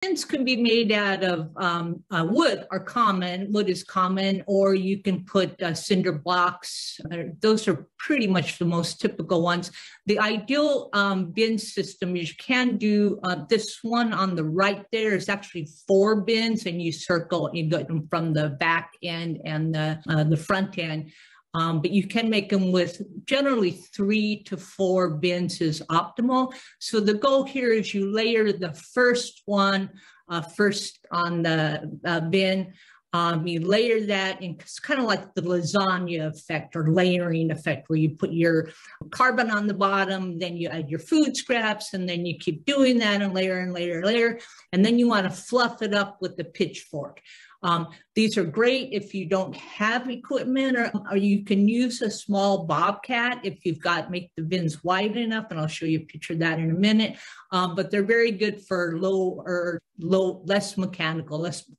Bins can be made out of wood are common. Wood is common, or you can put cinder blocks. Those are pretty much the most typical ones. The ideal bin system is you can do this one on the right there is actually 4 bins, and you circle, you get them from the back end and the front end. But you can make them with generally 3 to 4 bins is optimal. So the goal here is you layer the first one first on the bin. You layer that, and it's kind of like the lasagna effect or layering effect, where you put your carbon on the bottom, then you add your food scraps, and then you keep doing that and layer and layer and layer. And then you want to fluff it up with the pitchfork. These are great if you don't have equipment, or you can use a small bobcat if you've got, make the bins wide enough, and I'll show you a picture of that in a minute. But they're very good for less mechanical, less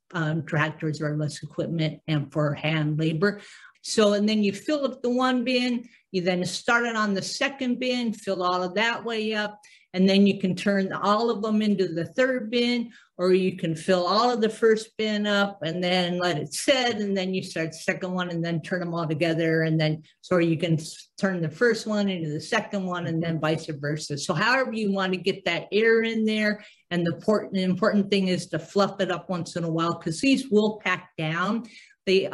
tractors or less equipment, and for hand labor. So, and then you fill up the one bin, you then start it on the second bin, fill all of that way up, and then you can turn all of them into the third bin, or you can fill all of the first bin up and then let it sit, and then you start the second one and then turn them all together, and then, so you can turn the first one into the second one, and then vice versa. So however you want to get that air in there, and the important thing is to fluff it up once in a while, because these will pack down. They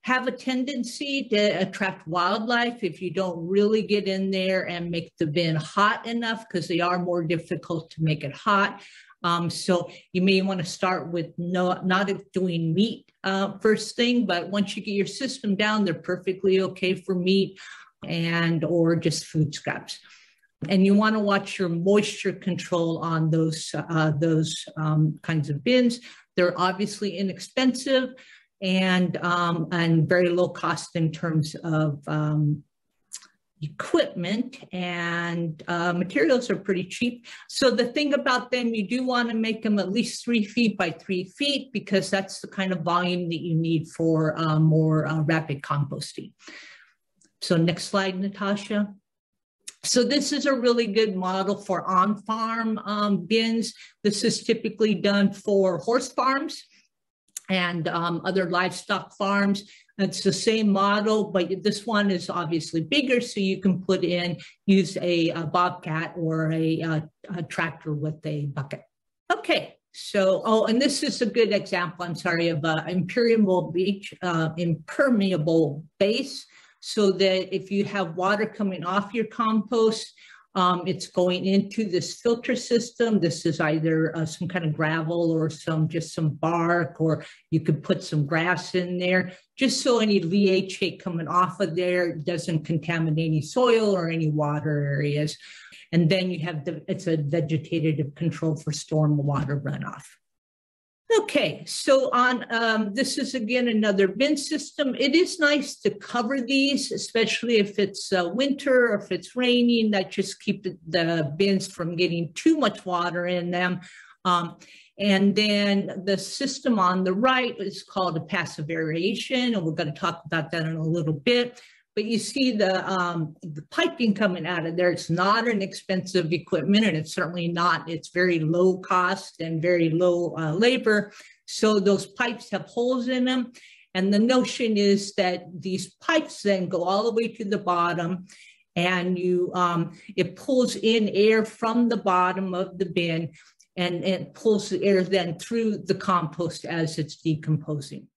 have a tendency to attract wildlife if you don't really get in there and make the bin hot enough, because they are more difficult to make it hot. So you may want to start with not doing meat first thing, but once you get your system down, they're perfectly okay for meat and or just food scraps. And you want to watch your moisture control on those kinds of bins. They're obviously inexpensive and very low cost in terms of equipment, and materials are pretty cheap. So the thing about them, you do want to make them at least 3 feet by 3 feet, because that's the kind of volume that you need for more rapid composting. So next slide, Natasha. So this is a really good model for on-farm bins. This is typically done for horse farms and other livestock farms. It's the same model, but this one is obviously bigger, so you can use a bobcat or a tractor with a bucket. Okay, so, and this is a good example, I'm sorry, of impermeable base, so that if you have water coming off your compost, it's going into this filter system. This is either some kind of gravel or just some bark, or you could put some grass in there, just so any leachate coming off of there doesn't contaminate any soil or any water areas. And then you have it's a vegetative control for storm water runoff. Okay, so on this is again another bin system. It is nice to cover these, especially if it's winter or if it's raining. That just keep the bins from getting too much water in them. And then the system on the right is called a passive aeration, and we're going to talk about that in a little bit. But you see the piping coming out of there. It's not an expensive equipment, and it's certainly not. It's very low cost and very low labor. So those pipes have holes in them. And the notion is that these pipes then go all the way to the bottom, and it pulls in air from the bottom of the bin, and it pulls the air then through the compost as it's decomposing.